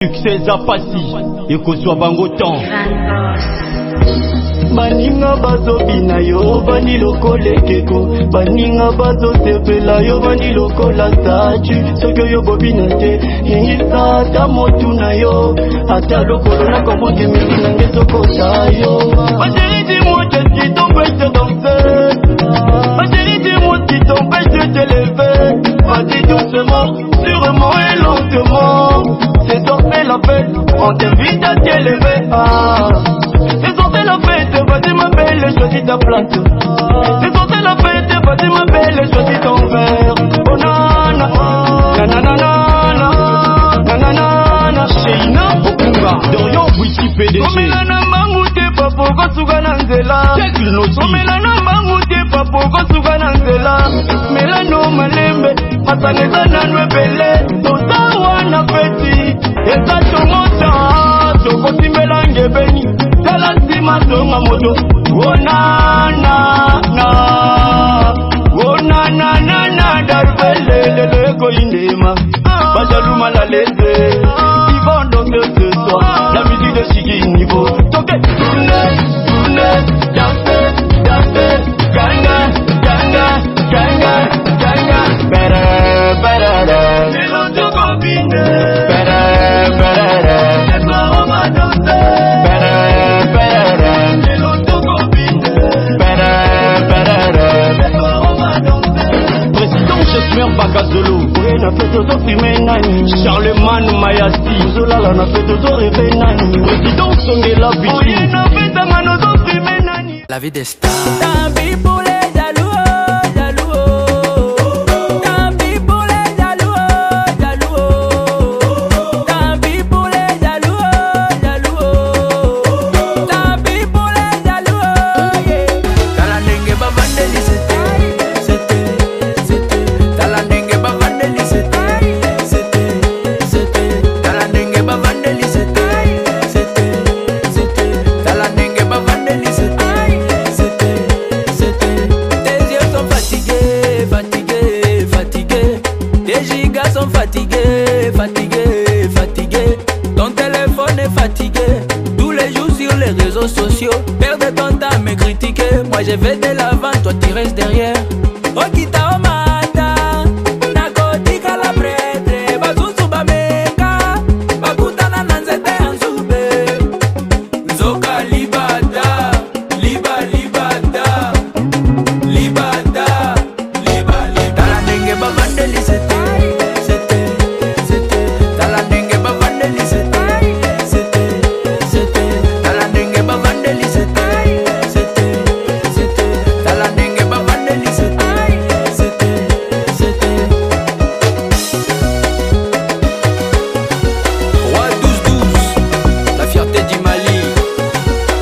Succès à passi, et qu'on soit bangotan. Baninga bazo bina yo bani lokole keko baninga bazo sepela yo bani lokola statu soko yo bobina te yisa ta motu na yo ata lokolo na komoke mimi na ngezo kota yo Chérie dis-moi qu'est-ce qui t'empêche de danser Chérie dis-moi ce qui t'empêche de t'élever Vas-y doucement, sûrement et lentement C'est sortir la fête, on t'invite à t'élever C'est sortir la fête, vas-y ma belle, choisis ta place C'est sortir la fête, vas-y ma belle, choisis ton verre Oh nana, nanana, nanana Sheina Okunga, Dorian Wiki PDG Omelana mangute papo suga na nzela Check noti Omelana mangute papo suga na nzela Melano malembe, masaneza na nwebele Tozawa na feti, eza chomota Toko simbela ngebeni, tala sima songa moto Oh nana, na Oh nana, nana, darvele, leleko indema Bajaluma la leze Yvonne donc ce soir La musique de Shigi niveau Toke, tourne, tourne, danse, danse Ganga, ganga, ganga, ganga Better, better, c'est l'autre copine Better, better, c'est toi on va danser Better, better, c'est l'autre copine Better, better, c'est toi on va danser Président Jasper Bakazolo na fait toto filmer nani Charlemagne Mayasti Zolala na fait toto rêver nani Président Songela Bichi na fait tanga no toto filmer nani La vie des stars. Tant pis pour les jaloux, jaloux. Tant pis pour les jaloux, jaloux. Tant pis pour les jaloux, jaloux. Tant pis pour les jaloux, yeah. Talanenge bavandeli c'était. Talanenge bavandeli c'était. Talanenge bavandeli c'était. Talanenge bavandeli c'était. Tes yeux sont fatigués, fatigués, fatigués. Tes gigas sont fatigués, fatigués, fatigués. Ton téléphone est fatigué. Tous les jours sur les réseaux sociaux. Perdre ton temps à me critiquer. Moi je vais de l'avant, toi tu restes derrière. Okita omata, nakotika la prêtre. Basusu bameka, bakutana na nzete ya nzube. Nzoka libata, libata. Libata, talanenge bavandeli c'était. Talanenge bavandeli c'était. Talanenge bavandeli c'était. Talanenge bavandeli c'était. Roi 12-12, la fierté du Mali.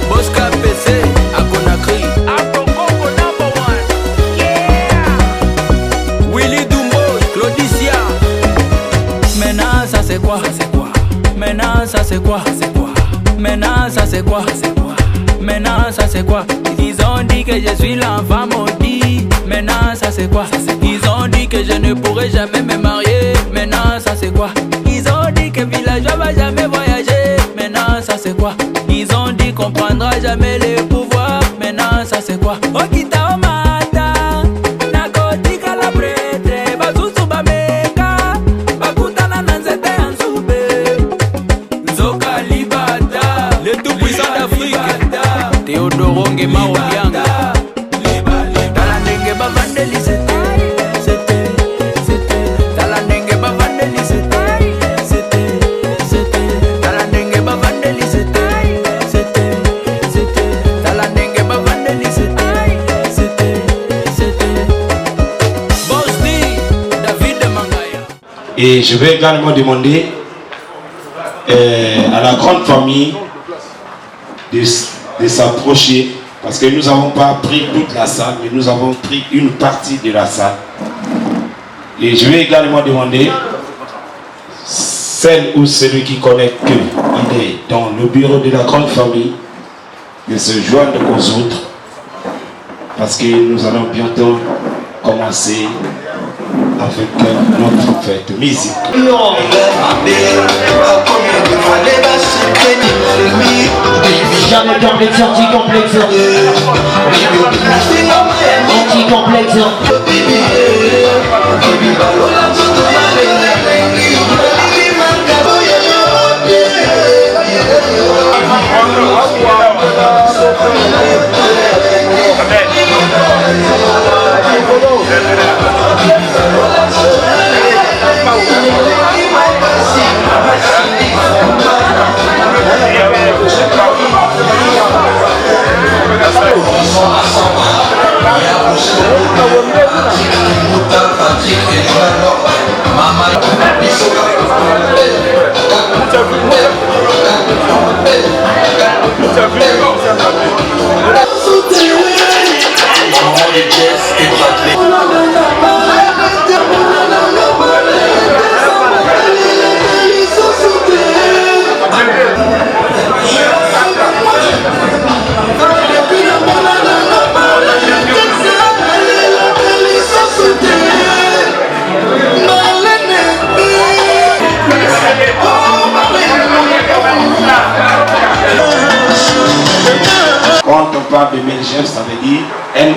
Bosca PC à Conakry. Willy Dumbo, Claudicia. Maintenant ça c'est quoi? Maintenant ça c'est quoi? Maintenant ça c'est quoi? Maintenant ça c'est quoi? Ils ont dit que je suis l'enfant maudit. Maintenant ça c'est quoi? Ils ont dit que je ne pourrai jamais me marier. Maintenant ça c'est quoi? Ils ont dit que villageois va jamais voyager. Maintenant ça c'est quoi? Ils ont dit qu'on prendra jamais les pouvoirs. Maintenant ça c'est quoi? Okita omata, nakotika la prêtre. Basusu bameka, bakutana na nzete ya nzube. Nzoka libata, le tout puissant d'Afrique. Théodoro Ngema Obianga. Talanenge bavandeli c'était. Talanenge bavandeli c'était. Talanenge bavandeli c'était. Talanenge bavandeli c'était. Boss D, David Mangaya. Et je vais également demander à la grande famille de s'approcher, parce que nous n'avons pas pris toute la salle, mais nous avons pris une partie de la salle. Et je vais également demander celle ou celui qui connaît qu'il est dans le bureau de la grande famille de se joindre aux autres, parce que nous allons bientôt commencer avec notre fête musique. Jamais complexe, anti-complexe. Anti-complexe. Quand on parle de MLGF, ça veut dire L,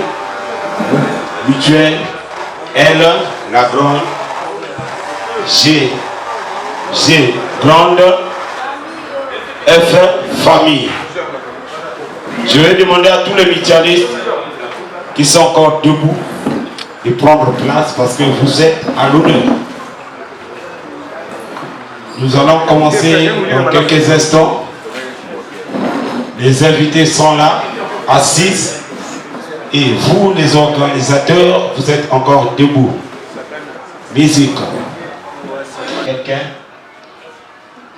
mutuelle, L, la grande, G, grande, F, famille. Je vais demander à tous les mutualistes qui sont encore debout de prendre place parce que vous êtes à l'honneur. Nous allons commencer dans quelques instants. Les invités sont là, assis, et vous, les organisateurs, vous êtes encore debout. Musique. Quelqu'un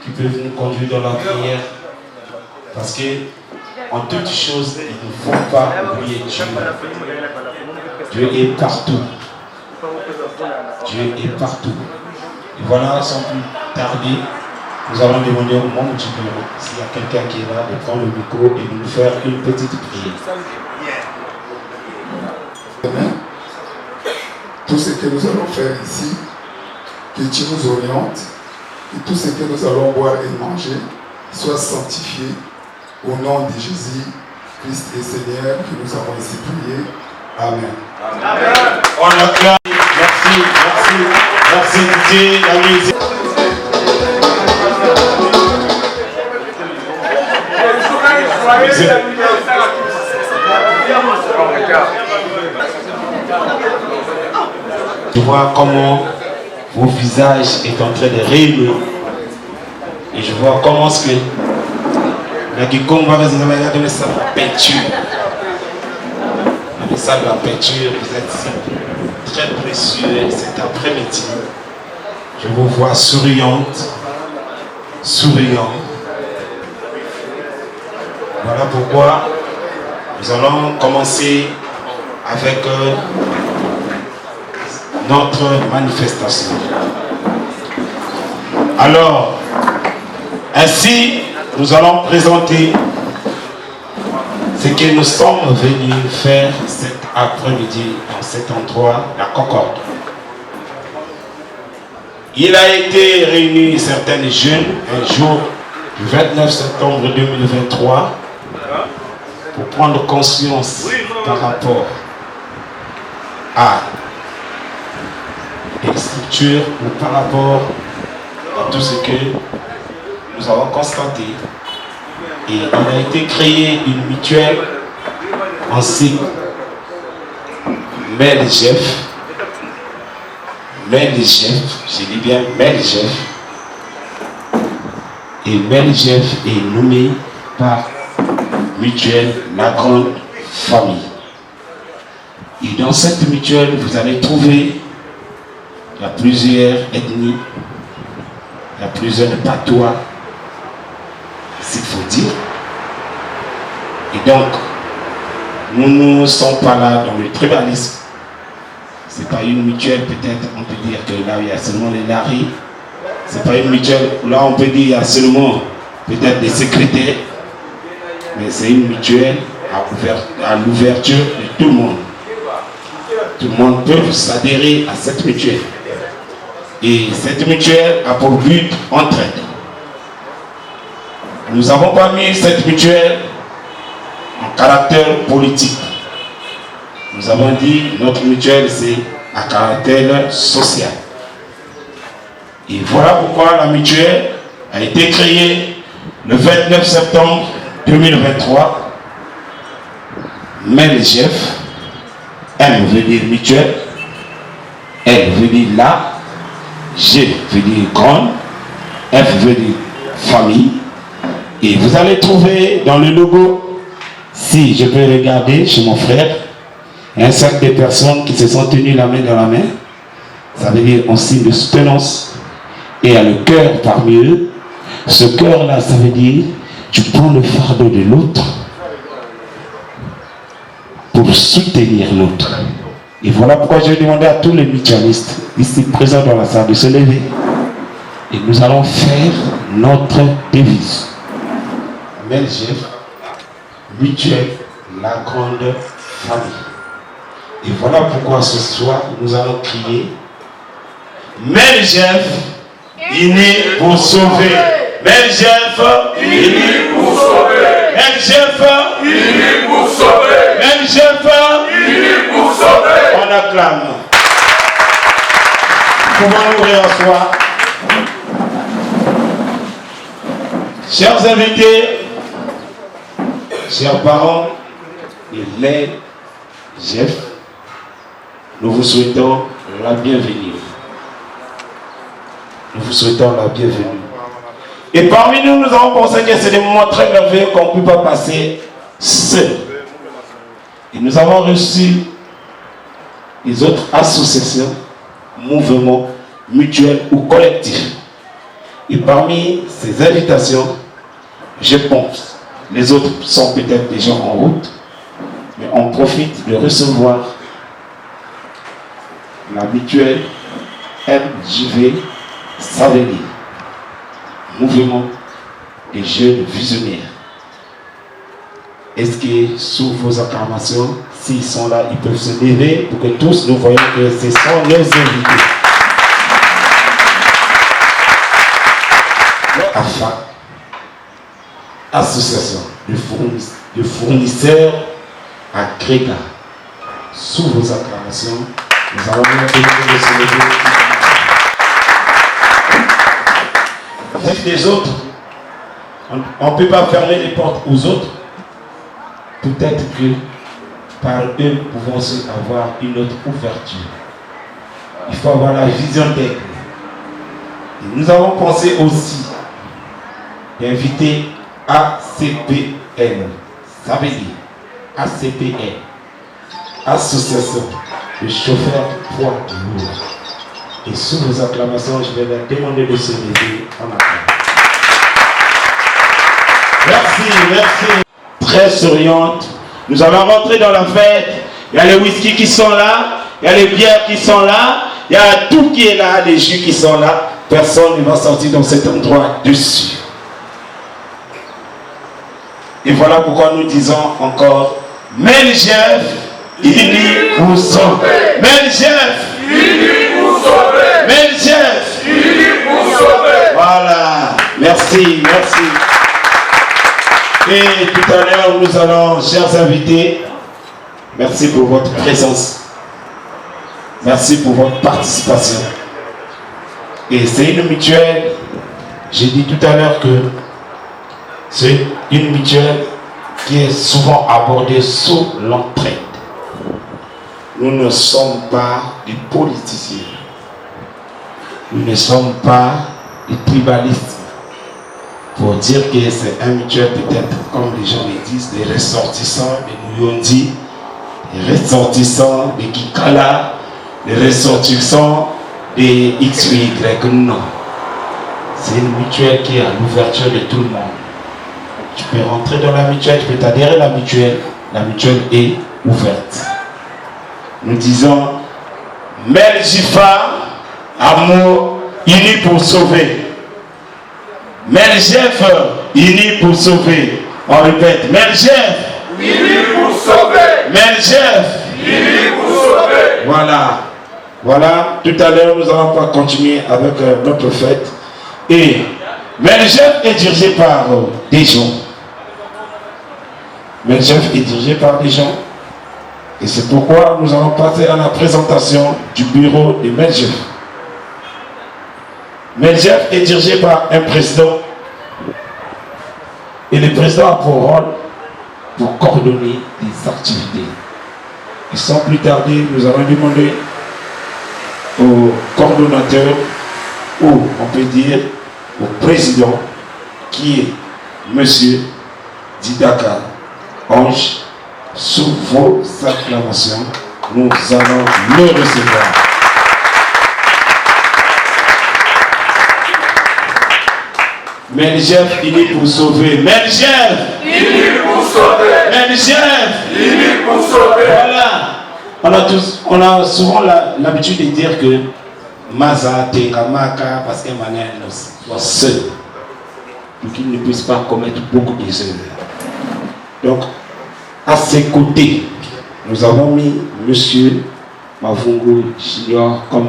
qui peut nous conduire dans la prière, parce que en toutes choses, il ne faut pas oublier Dieu. Dieu est partout. Dieu est partout. Et voilà, sans plus tarder, nous allons demander au monde du bureau, s'il y a quelqu'un qui est là, de prendre le micro et de nous faire une petite prière. Tout ce que nous allons faire ici, que tu nous orientes, et tout ce que nous allons boire et manger soit sanctifié au nom de Jésus, Christ et Seigneur, que nous avons ici prié. Amen. Amen. On acclame. Merci Didier, la musique. Je vois comment vos visages est en train de rayonner et je vois comment ce que la Gikomba va donner sa peinture. Avec ça de la peinture, vous êtes très précieux cet après-midi. Je vous vois souriante. Voilà pourquoi nous allons commencer avec notre manifestation. Alors, ainsi, nous allons présenter ce que nous sommes venus faire cet après-midi dans cet endroit, la Concorde. Il a été réuni certains jeunes un jour du 29 septembre 2023 pour prendre conscience par rapport à des structures ou par rapport à tout ce que nous avons constaté. Et il a été créé une mutuelle en sigle MLGF. Je dis bien MLGF. Et MLGF est nommé par mutuelle La Grande Famille. Et dans cette mutuelle, vous allez trouver, il y a plusieurs ethnies, il y a plusieurs patois, s'il faut dire. Et donc, nous ne sommes pas là dans le tribalisme. Ce n'est pas une mutuelle, peut-être, on peut dire que là, il y a seulement les laris. Ce n'est pas une mutuelle, là, on peut dire qu'il y a seulement peut-être des secrétaires. Mais c'est une mutuelle à l'ouverture de tout le monde. tout le monde peut s'adhérer à cette mutuelle. Et cette mutuelle a pour but entraide. Nous n'avons pas mis cette mutuelle en caractère politique. Nous avons dit notre mutuelle c'est à caractère social. Et voilà pourquoi la mutuelle a été créée le 29 septembre 2023. MELGEF, M veut dire mutuelle, L veut dire là, G veut dire grande, F veut dire famille. Et vous allez trouver dans le logo, si je peux regarder chez mon frère, un cercle de personnes qui se sont tenues la main dans la main. Ça veut dire en signe de soutenance. Et il y a le cœur parmi eux. Ce cœur-là, ça veut dire tu prends le fardeau de l'autre pour soutenir l'autre. Et voilà pourquoi j'ai demandé à tous les mutualistes ici présents dans la salle de se lever. Et nous allons faire notre devise. MELGEF, mutuelle, la grande famille. Et voilà pourquoi ce soir nous allons crier MELGEF, unis pour sauver. MELGEF, unis pour sauver. MELGEF, unis pour sauver. MELGEF, unis pour sauver. On acclame. Comment ouvrir en soi? Chers invités, chers parents et les MELGEF, nous vous souhaitons la bienvenue. Nous vous souhaitons la bienvenue. Et parmi nous, nous avons pensé que c'est des moments très merveilleux qu'on ne peut pas passer seul. Et nous avons reçu les autres associations, mouvements, mutuels ou collectifs. Et parmi ces invitations, je pense, les autres sont peut-être déjà en route, mais on profite de recevoir la mutuelle MJV Saveli, mouvement des jeunes visionnaires. Est-ce que sous vos acclamations, s'ils sont là, ils peuvent se lever pour que tous nous voyons que ce sont nos invités. AFA, association de fournisseurs agrégats. Sous vos acclamations, nous allons vous demander de se lever. Les autres, on ne peut pas fermer les portes aux autres. Peut-être que par eux, nous pouvons aussi avoir une autre ouverture. Il faut avoir la vision d'aigle. Et nous avons pensé aussi d'inviter ACPN. Ça veut dire ACPN, Association de chauffeurs poids lourds. Et sous vos acclamations, je vais leur demander de se lever en acclamant. Merci, merci. Très souriante. Nous allons rentrer dans la fête. Il y a les whisky qui sont là, il y a les bières qui sont là, il y a tout qui est là, les jus qui sont là. Personne ne va sortir dans cet endroit dessus. Et voilà pourquoi nous disons encore MELGEF, unis pour sauver. MELGEF, unis pour sauver. MELGEF, unis pour sauver. Voilà, merci, merci. Et tout à l'heure, nous allons, chers invités, merci pour votre présence. Merci pour votre participation. Et c'est une mutuelle, j'ai dit tout à l'heure que c'est une mutuelle qui est souvent abordée sous l'entraide. Nous ne sommes pas des politiciens. Nous ne sommes pas des tribalistes. Pour dire que c'est un mutuel, peut-être, comme les gens le disent, des ressortissants de Mouyondi, des ressortissants de Kikala, des ressortissants des X ou Y. Non. C'est une mutuelle qui est à l'ouverture de tout le monde. Tu peux rentrer dans la mutuelle, tu peux t'adhérer à la mutuelle est ouverte. Nous disons MELGIFA, amour, unis pour sauver. MELGEF, unis pour sauver. On répète, MELGEF, unis pour sauver. MELGEF, unis pour sauver. Voilà. Voilà, tout à l'heure, nous allons pas continuer avec notre fête. Mais le chef est dirigé par des gens. Mais le chef est dirigé par des gens. Et c'est pourquoi nous allons passer à la présentation du bureau de Medjef. Medjef est dirigé par un président. Et le président a pour rôle pour coordonner les activités. Et sans plus tarder, nous allons demander au coordonnateur, ou on peut dire au président, qui est Monsieur Didaka Ange. Sous vos acclamations, nous allons le recevoir. Medjef, il est pour sauver. Medjef, il est pour sauver. Medjef, il est pour sauver. Voilà. On a souvent l'habitude de dire que Maza, Tekamaka, parce qu'un manière soit seul, pour qu'il ne puisse pas commettre beaucoup d'erreurs. Donc, à ses côtés, nous avons mis M. Mavungu Junior comme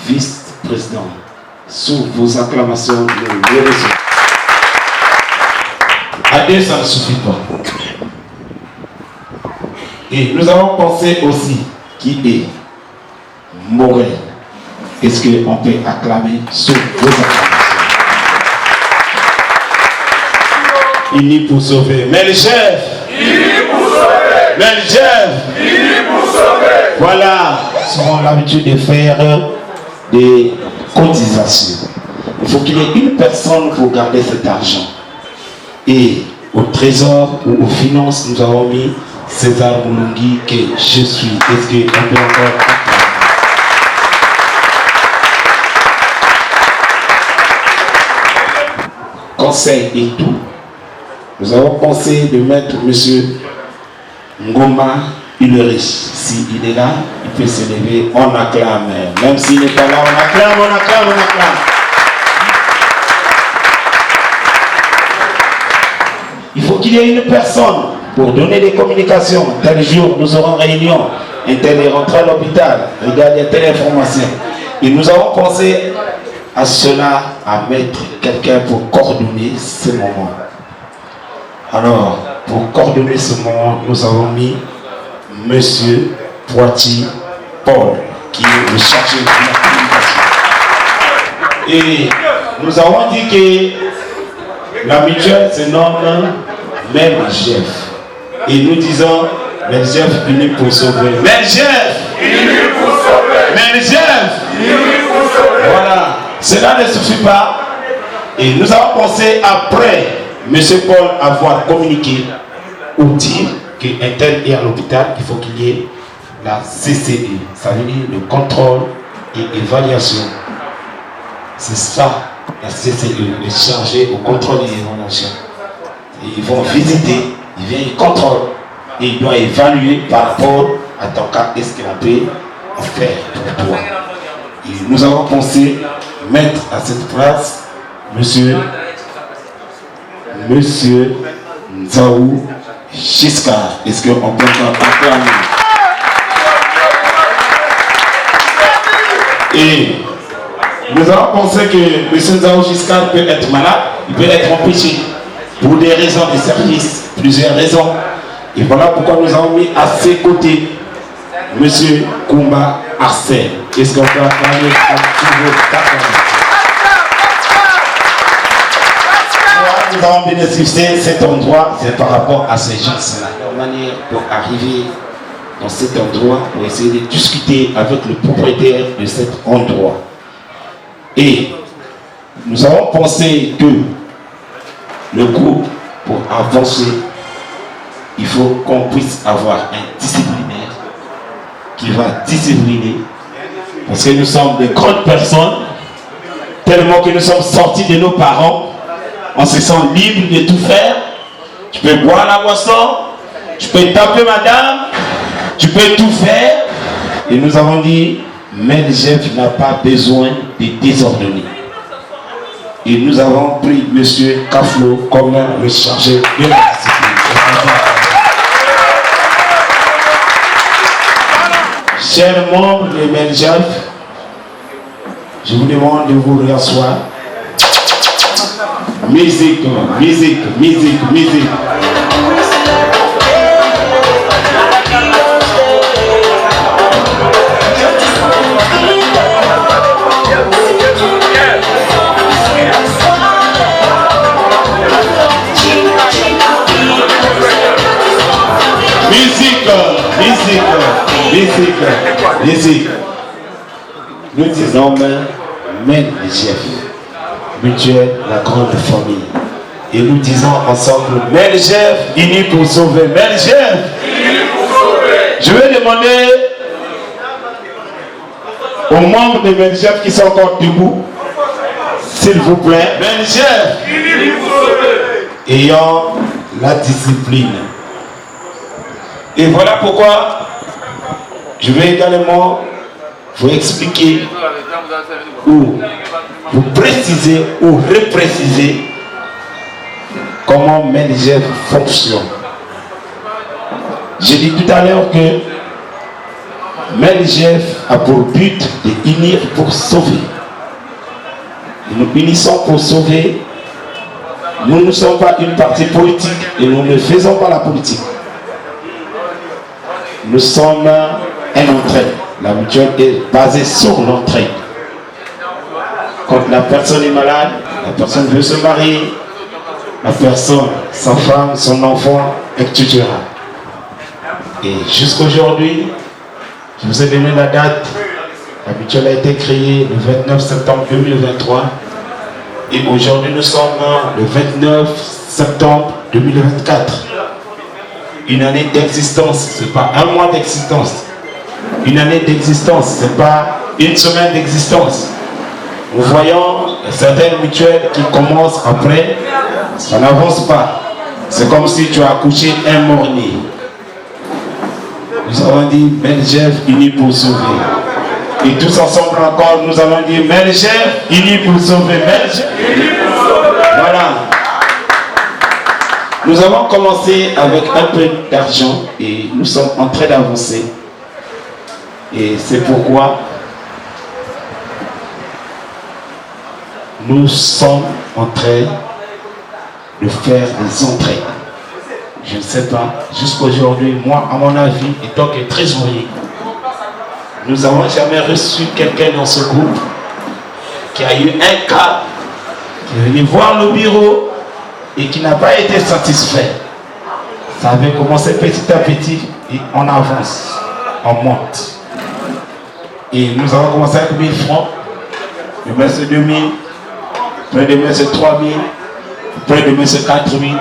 vice-président. Sous vos acclamations, nous le recevons. À deux, ça ne suffit pas. Et nous avons pensé aussi qui est Morel. Est-ce qu'on peut acclamer sous vos acclamations? Il est pour sauver. Mais le chef, il est pour sauver. Mais le chef, il est pour sauver. Voilà, nous avons l'habitude de faire des cotisations. Il faut qu'il y ait une personne pour garder cet argent. Et au trésor ou aux finances, nous avons mis César Moulungi que je suis. Est-ce qu'on peut encore acclamer? Conseil et tout. Nous avons pensé de mettre M. Ngoma Ulrich. S'il est là, il peut se lever, on acclame. Même s'il n'est pas là, on acclame, on acclame, on acclame. Il faut qu'il y ait une personne pour donner des communications. Tel jour, nous aurons réunion. Un tel est rentré à l'hôpital. Regardez telle information. Et nous avons pensé à cela, à mettre quelqu'un pour coordonner ce moment. Alors, pour coordonner ce moment, nous avons mis M. Poitiers Paul, qui est le chargé de la communication. Et nous avons dit que la mutuelle se nomme Medjef. Et nous disons, Medjef unis pour sauver. Medjef unis pour sauver. Medjef unis pour sauver. Voilà. Cela ne suffit pas. Et nous avons pensé après M. Paul avoir communiqué ou dire qu'un tel est à l'hôpital, il faut qu'il y ait la CCE, ça veut dire le contrôle et évaluation. C'est ça, la CCE, le chargé au contrôle et évaluation. Et ils vont visiter, ils viennent, ils contrôlent et ils doivent évaluer par rapport à ton cas, est-ce qu'on peut en faire pour toi. Et nous avons pensé mettre à cette place Monsieur Nzaou Giscard. Est-ce qu'on peut acclamer? Et nous avons pensé que M. Nzaou Giscard peut être malade, il peut être empêché pour des raisons de service, plusieurs raisons. Et voilà pourquoi nous avons mis à ses côtés M. Koumba Arsène. Est-ce qu'on peut acclamer à tous vos acclamations? Nous avons bénéficié de cet endroit, c'est par rapport à ces gens-là. Leur manière pour arriver dans cet endroit, pour essayer de discuter avec le propriétaire de cet endroit. Et nous avons pensé que le groupe, pour avancer, il faut qu'on puisse avoir un disciplinaire qui va discipliner. Parce que nous sommes de grandes personnes, tellement que nous sommes sortis de nos parents. On se sent libre de tout faire. Tu peux boire la boisson, tu peux taper madame, tu peux tout faire. Et nous avons dit, Medjef n'a pas besoin de désordonner. Et nous avons pris M. Kaflo comme le chargé de la discipline. Chers membres de MENJEF, je vous demande de vous rasseoir. Musique, musique, musique, musique. Musique, musique, musique, musique. Nous disons MENJEF, Mutuelle, la grande famille. Et nous disons ensemble MENJEF, unis pour sauver. MENJEF, je vais demander aux membres de MENJEF qui sont encore debout, s'il vous plaît, MENJEF, ayant la discipline. Et voilà pourquoi je vais également vous expliquer ou vous préciser ou repréciser comment MENJEF fonctionne. J'ai dit tout à l'heure que MENJEF a pour but de unir pour sauver. Et nous unissons pour sauver. Nous ne sommes pas une partie politique et nous ne faisons pas la politique. Nous sommes un entraide. La mutuelle est basée sur l'entraide. Quand la personne est malade, la personne veut se marier, la personne, sa femme, son enfant, etc. Et jusqu'aujourd'hui, je vous ai donné la date. La mutuelle a été créée le 29 septembre 2023. Et aujourd'hui, nous sommes le 29 septembre 2024. Une année d'existence, ce n'est pas un mois d'existence. Une année d'existence, ce n'est pas une semaine d'existence. Nous voyons certaines mutuelles qui commencent après, ça n'avance pas. C'est comme si tu as accouché un mort-né. Nous avons dit MENJEF unis pour sauver. Et tous ensemble encore, nous allons dire MENJEF unis pour sauver. MENJEF unis pour sauver. Voilà. Nous avons commencé avec un peu d'argent et nous sommes en train d'avancer. Et c'est pourquoi nous sommes en train de faire des entrées. Je ne sais pas, jusqu'aujourd'hui, moi, à mon avis, étant que trésorier, nous n'avons jamais reçu quelqu'un dans ce groupe qui a eu un cas, qui est venu voir le bureau et qui n'a pas été satisfait. Ça avait commencé petit à petit et on avance, on monte. Et nous avons commencé avec 1000 francs, demain c'est 2000, après demain c'est 3000, après demain c'est 4000.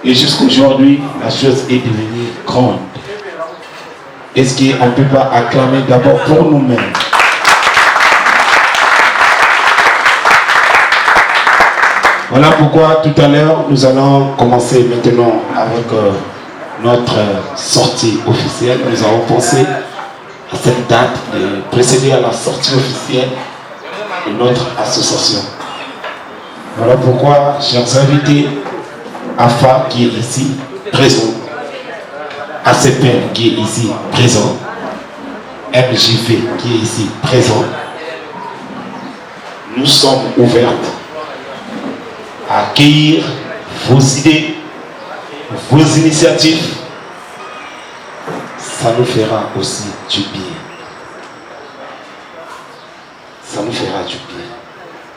Et jusqu'aujourd'hui, la chose est devenue grande. Est-ce qu'on ne peut pas acclamer d'abord pour nous-mêmes? Voilà pourquoi tout à l'heure, nous allons commencer maintenant avec notre sortie officielle. Nous avons pensé à cette date de précéder à la sortie officielle de notre association. Voilà pourquoi, chers invités, AFA qui est ici, présent, ACPN qui est ici, présent, MJV qui est ici, présent, nous sommes ouvertes à accueillir vos idées, vos initiatives. Ça nous fera aussi du bien. Ça nous fera du bien.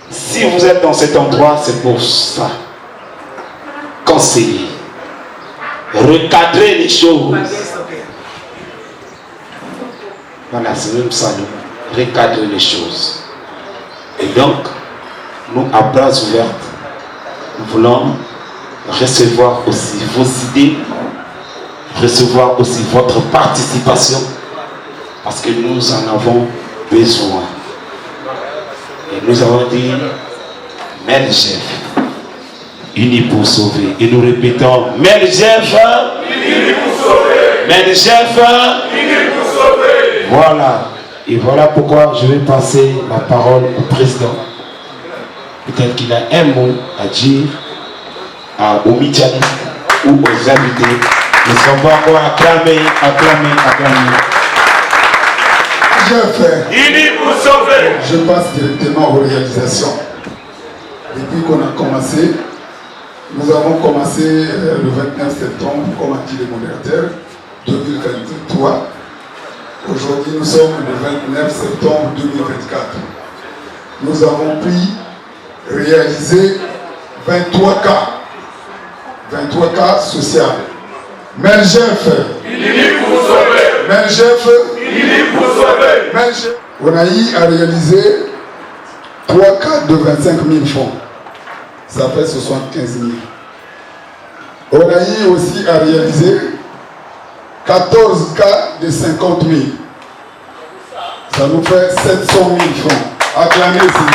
Si vous êtes dans cet endroit, c'est pour ça. Conseiller, recadrer les choses. Voilà, c'est même ça, nous recadrer les choses. Et donc, nous, à bras ouverts, nous voulons recevoir aussi vos idées, recevoir aussi votre participation, parce que nous en avons besoin. Et nous avons dit, MENJEF, unis pour sauver. Et nous répétons, MENJEF, unis pour sauver. MENJEF, unis pour sauver. Voilà. Et voilà pourquoi je vais passer la parole au président. Peut-être qu'il a un mot à dire aux médianistes ou aux invités. Nous ne sommes pas encore acclamés. Jeff, ili kusove. je passe directement aux réalisations. Depuis qu'on a commencé, nous avons commencé le 29 septembre, comme a dit le modérateur, 2023. Aujourd'hui, nous sommes le 29 septembre 2024. Nous avons pu réaliser 23 cas. 23 cas sociaux. Mais Jeff, on a eu à réaliser 3 cas de 25 000 francs. Ça fait 75 000. On a eu aussi à réaliser 14 cas de 50 000. Ça nous fait 700 000 francs. Acclamez ici.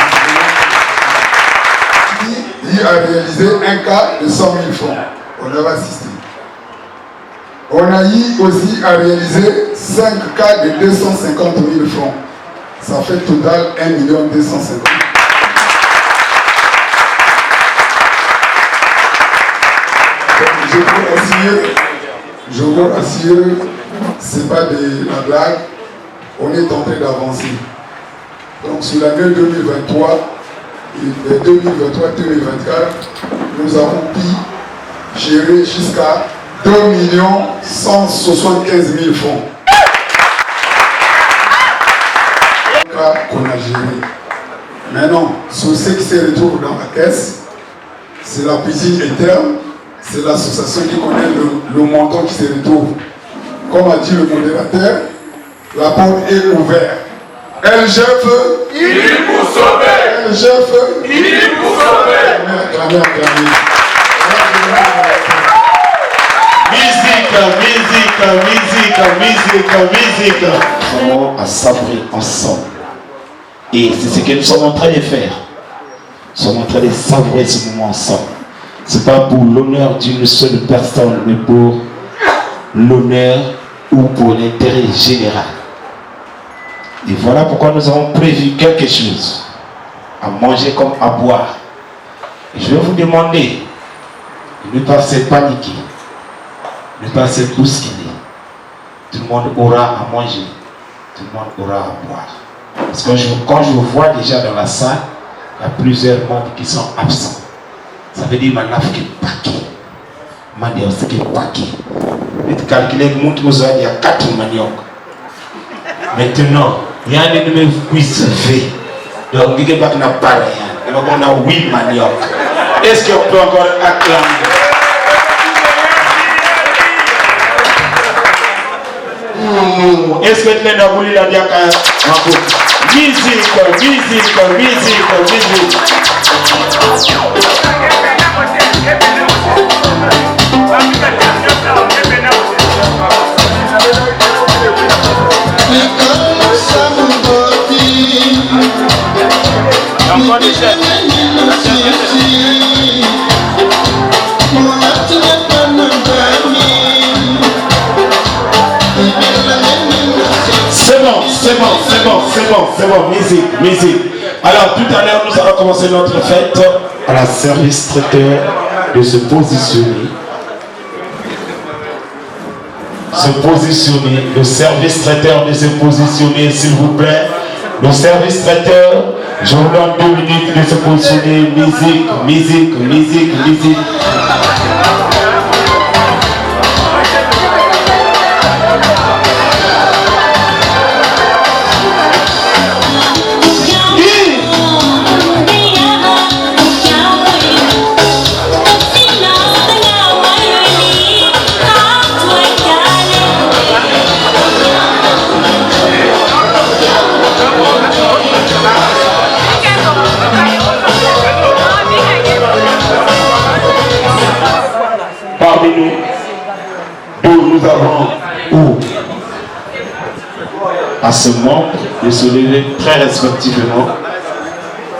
Il a réalisé un cas de 100 000 francs. On a assisté. On a eu aussi à réaliser 5 cas de 250 000 francs. Ça fait total 1 250 000. Je vous rassure, ce n'est pas de la blague. On est en train d'avancer. Donc sur l'année 2023 et 2023-2024, nous avons pu gérer jusqu'à 2 175 000 francs. Qu'on a géré. Maintenant, sur ce qui se retrouve dans la caisse, c'est la cuisine interne, c'est l'association qui connaît le montant qui se retrouve. Comme a dit le modérateur, la porte est ouverte. LGF, il vous sauver. LGF, il vous sauver. Acclamez. Musique. Nous sommes à savourer ensemble. Et c'est ce que nous sommes en train de faire. Nous sommes en train de savourer ce moment ensemble. Ce n'est pas pour l'honneur d'une seule personne, mais pour l'honneur ou pour l'intérêt général. Et voilà pourquoi nous avons prévu quelque chose. À manger comme à boire. Et je vais vous demander de ne pas se paniquer. Ne pas se bousculer. Tout le monde aura à manger. Tout le monde aura à boire. Parce que quand je vous vois déjà dans la salle, il y a plusieurs membres qui sont absents. Ça veut dire que je suis paquet. Je suis paquet. Je vais calculer que il y a 4 maniocs. Maintenant, il y a un numéro qui se fait. Donc, il y a pareil. On a 8 maniocs. Est-ce qu'on peut encore acclamer? Est-ce que tu as voulu la dire musique. C'est bon, musique. Alors tout à l'heure, nous allons commencer notre fête à la service traiteur de se positionner. Le service traiteur de se positionner, s'il vous plaît. Le service traiteur, je vous donne 2 minutes de se positionner. Musique. Nous avons à ce membre de se lever très respectivement,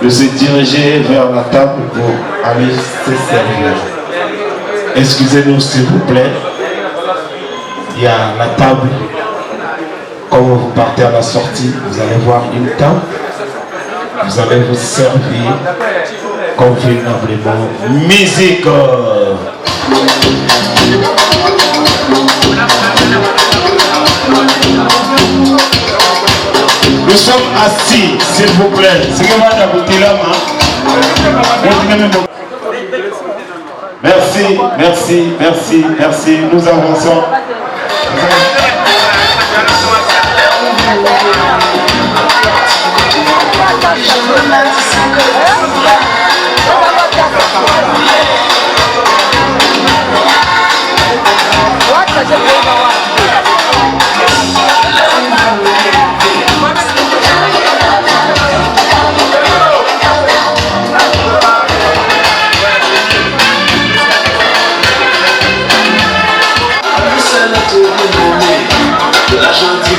de se diriger vers la table pour aller se servir. Excusez-nous s'il vous plaît, il y a la table. Quand vous partez à la sortie, vous allez voir une table, vous allez vous servir convenablement. Musique. Nous sommes assis, s'il vous plaît. Merci, merci, merci, merci. Nous avançons. De la gentille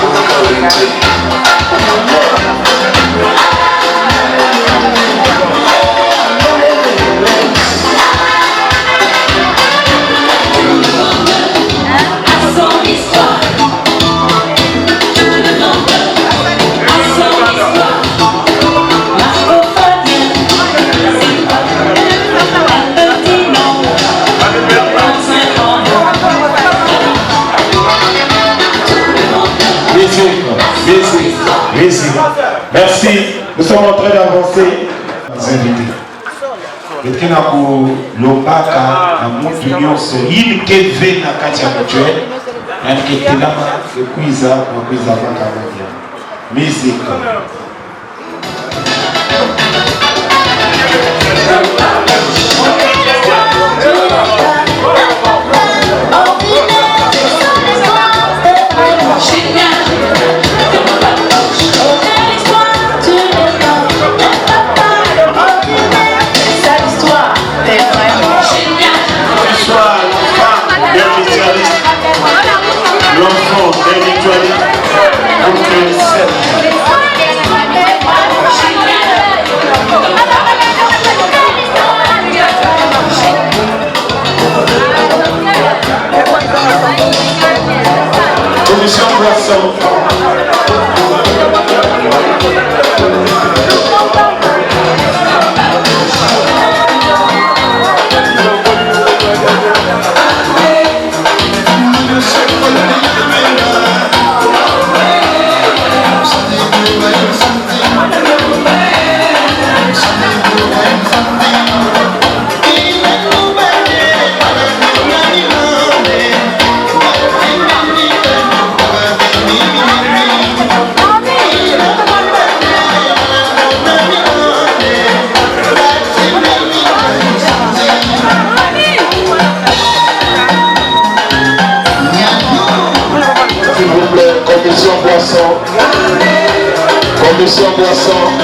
Merci. Nous sommes en train d'avancer. Les invités. Et na ku lobaka na mutu nyonso yini keve na kati ya mutuelle na ketelama kekuiza na kuiza baka madia. Musique. Commission Boisson. Commission Boisson. Commission Boisson.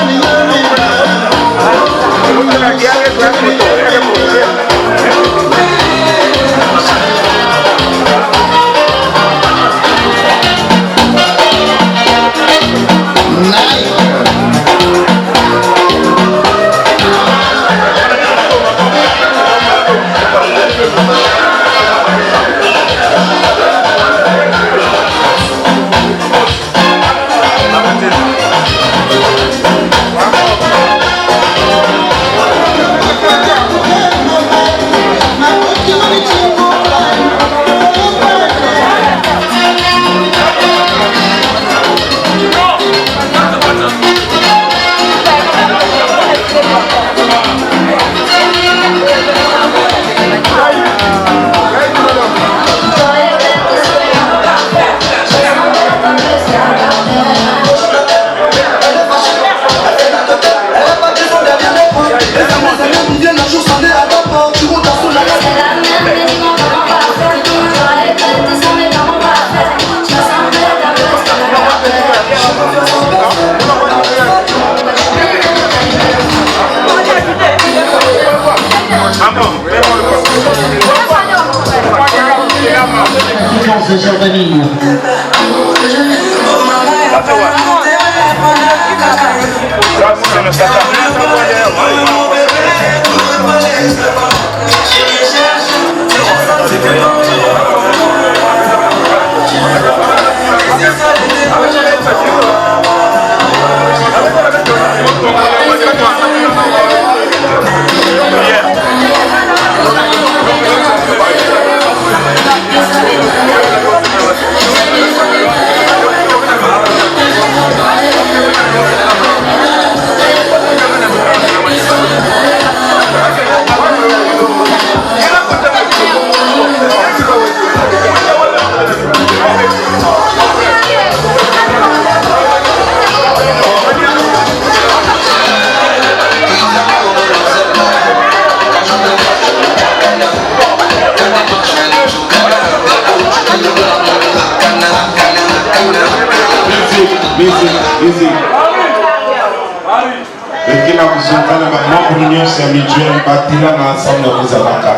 Zongana membre d'union mutuelle Batila ensemble de Kozabaka.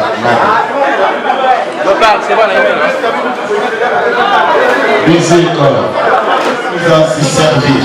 Musique nous a si servir.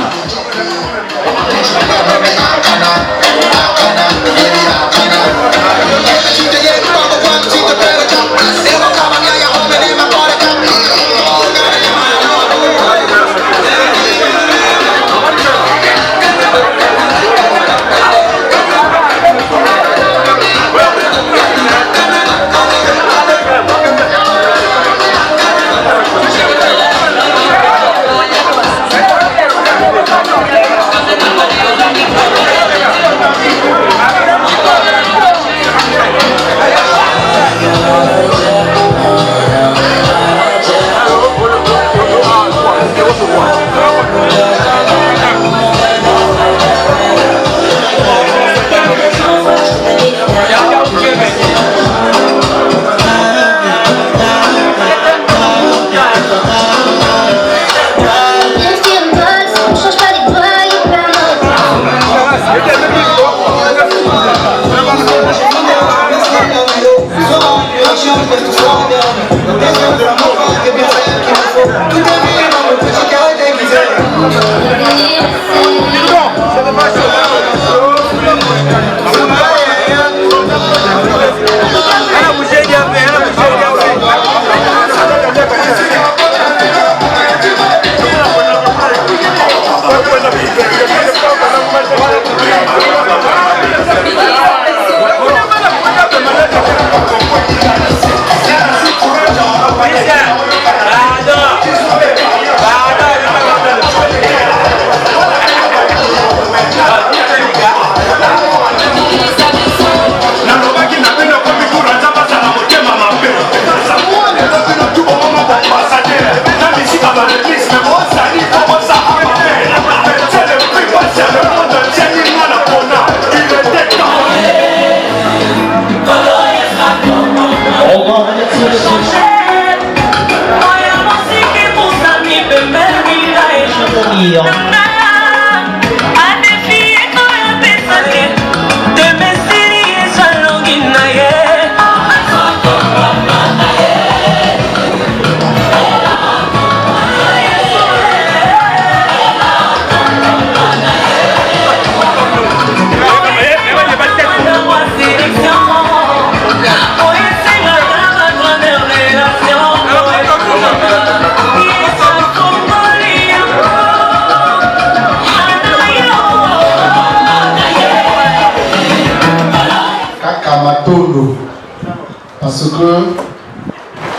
Parce que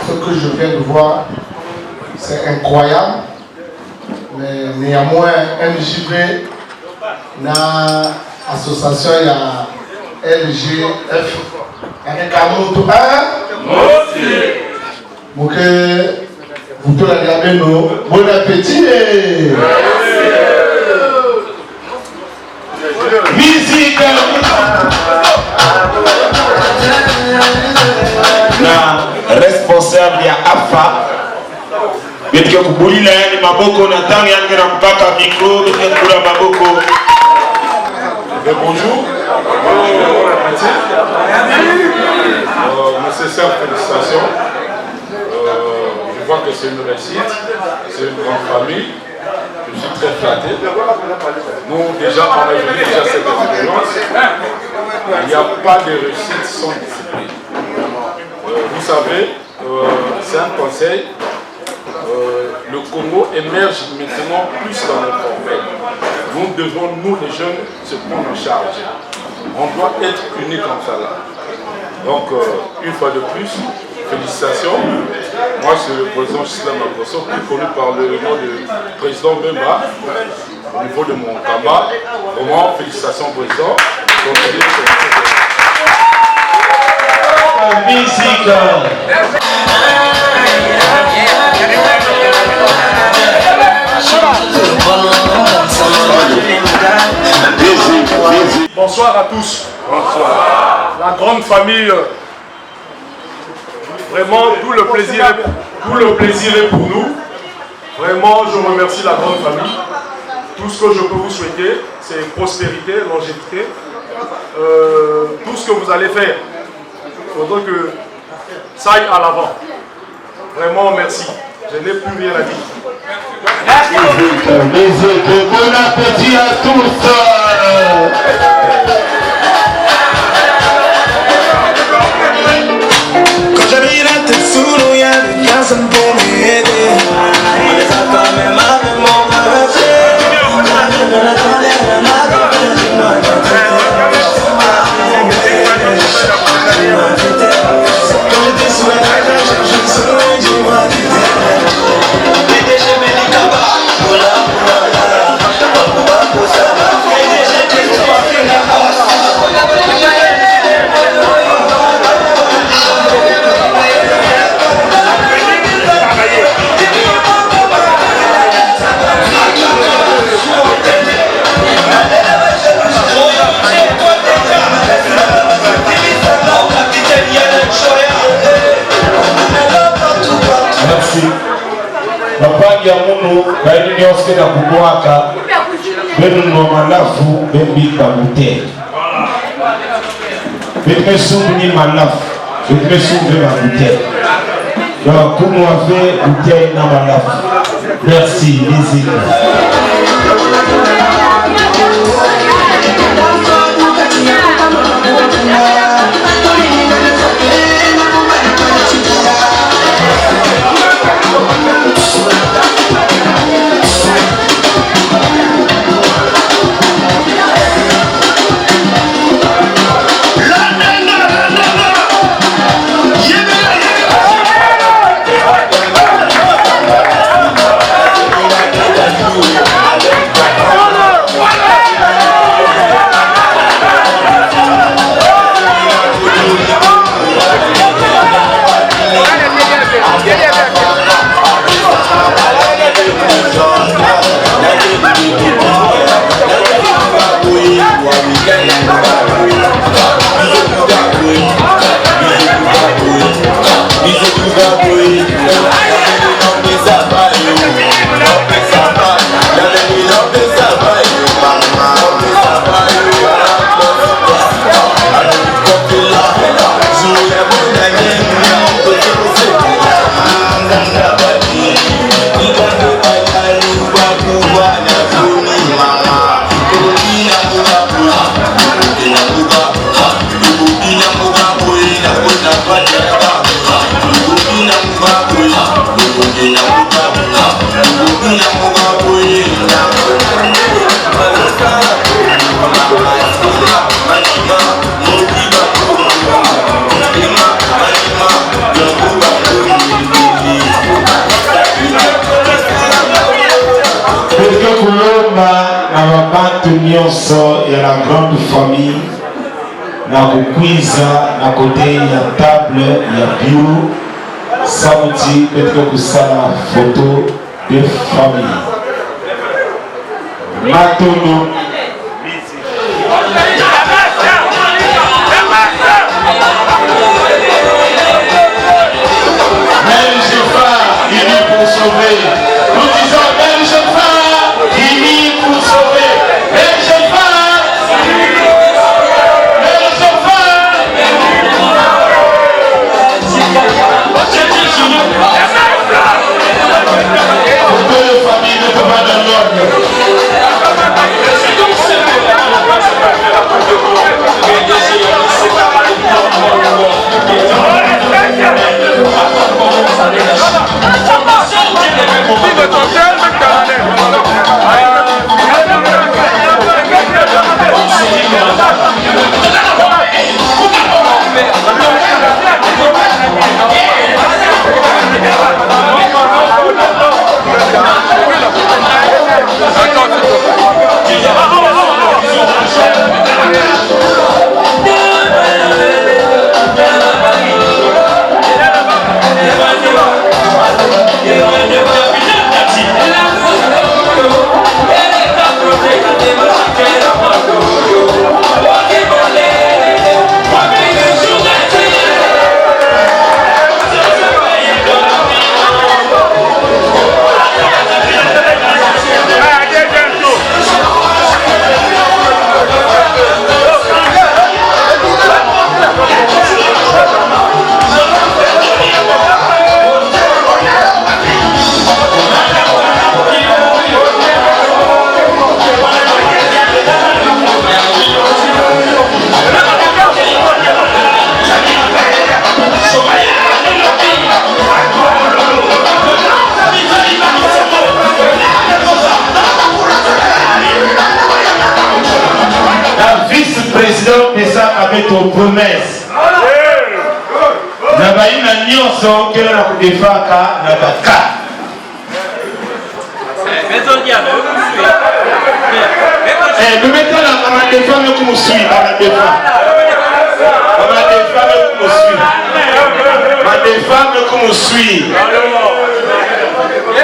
ce que je viens de voir, c'est incroyable. Mais néanmoins, MJB, dans l'association, il y a LGF. Avec un autre, vous pouvez regarder nous. Bon appétit! Musique! Responsable ya AFA betike kubulila yani maboko na tangi yani na mpaka micro betike kula maboko. Bonjour. Nécessaire félicitations. Je vois que c'est une réussite, c'est une grande famille. Je suis très flatté. Nous déjà on a vu déjà cette expérience. Il n'y a pas de réussite sans discipline. Vous savez, c'est un conseil, le Congo émerge maintenant plus dans l'informel. Nous devons, nous les jeunes, se prendre en charge. On doit être unis comme ça là. Donc, une fois de plus, félicitations. Moi, c'est le président Chisla Makoso, plus connu par le nom de président Memba, au niveau de mon tabac. Vraiment, félicitations président. Musique. Bonsoir à tous. Bonsoir. La grande famille, vraiment tout le plaisir est pour nous. Vraiment, je remercie la grande famille. Tout ce que je peux vous souhaiter, c'est prospérité, longévité, tout ce que vous allez faire, il faudra que ça aille à l'avant. Vraiment, merci. Je n'ai plus rien à dire. Bon appétit à tous. Quand j'habite à Tetsuno, y'a des personnes pour m'aider. Ça quand même avec mon quand j'étais sous la tête, j'ai cherché le soleil, j'ai moi du les déchets, mais les cabas, voilà, ça va. Les déchets, j'ai tout fait la Merci. Papa Yamuno, Baini Nyoske na Kubuaka, Benu Nomalafu, Bembi Kabute. Betme Soumni Malaf, Betme Soumni Kabute. Donc, comment on fait bouteille na Malaf? Merci, les équipes. Et à la grande famille, na kukwiza na côté ya table ya bio sauti peut-être que ça la photo de famille Matono Même Jefa, il est pour sauver. Nous disons même Jefa, il est pour sauver. Famille ne peut pas dans l'ordre. beto promesse na baina nyonso kele na kudefaka na baka lumetala bamadefa mekumusui bamadefa mekumusui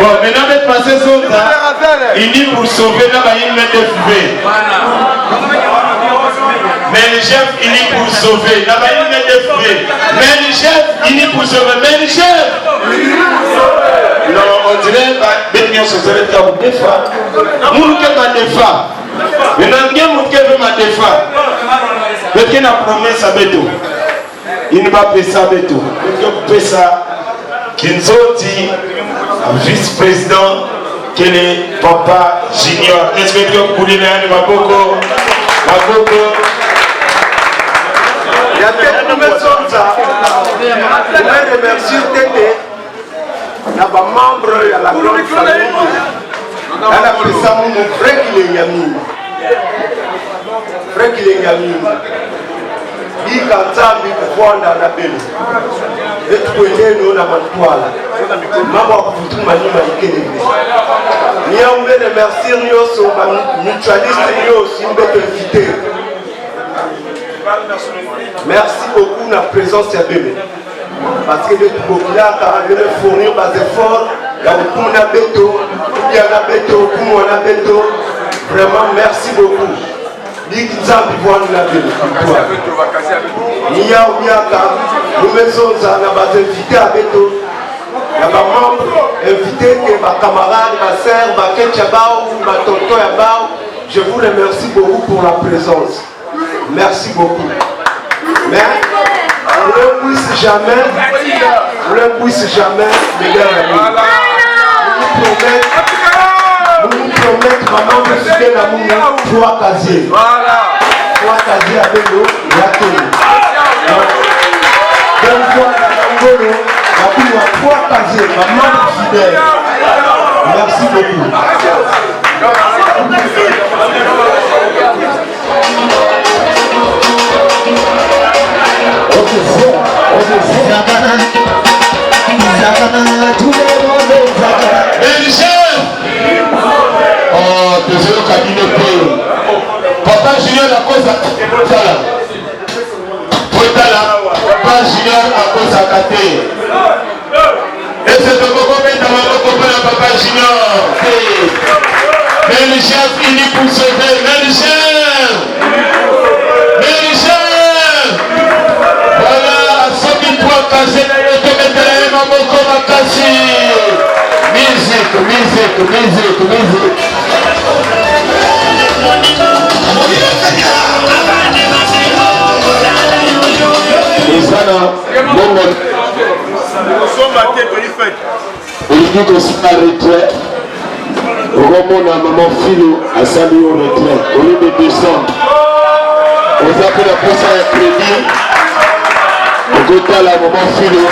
bon maintenant bête passé zonza ini pour sauver na bayin MDFB mais le chef ini pour sauver na bayin MDFB mais le chef ini pour sauver mais le chef non on dirait bête nyonso zele ta defa muluke badefa maintenant nge muke ve madefa bête na promesse à beto il va pesa beto bête pesa Kinzoti vice-président quel est Papa Junior. Est-ce que tu as coulé les Maboko? Il y a quelques personnes je voudrais remercier Tété, les membres de la grande famille. Elle a fait ça mon frère qui est Yami. Frère qui est Yami. Il a entendu pouvoir dans la belle. Et tu peux aider nous dans ma toile. Maman, pour tout ma vie, ni on veut remercier nous sur ma mutualiste, nous aussi, nous veut inviter. Merci beaucoup de la présence de bébé. Parce que les populaires ont fournir des efforts. Il y a beaucoup de béto, il y a des béto, vraiment merci beaucoup. Dit que ça voir la bébé. Il y a nous maisons à invité à béto. Il y a des membres invités, des camarades, des sœurs, des ketchabao, des tonton yabao. Je vous remercie beaucoup pour la présence. Merci beaucoup. Mais on ne puisse jamais, mes gars, vous nous promettez, maman, de suivre l'amour, 3 casiers. 3 casiers avec nous, il y a tout. Deux fois dans l'angolo, il y a 3 casiers, maman fidèle. Merci beaucoup. Oh, désolé, cabinet Péo. Papa Junior à cause de Papa Junior à cause de Katé. Et c'est le coco dans ma Papa Junior. Mais le chef il est pour sauver. Mais le chef. Voilà, ceux qui doivent casser les deux médailles, maman comme à casser. Musique. Olivier Gossina retrait. Roman à maman Philo a salué au retrait. Au lieu de descendre. Aux appels à poste à crédit. Au côté à la maman Philo.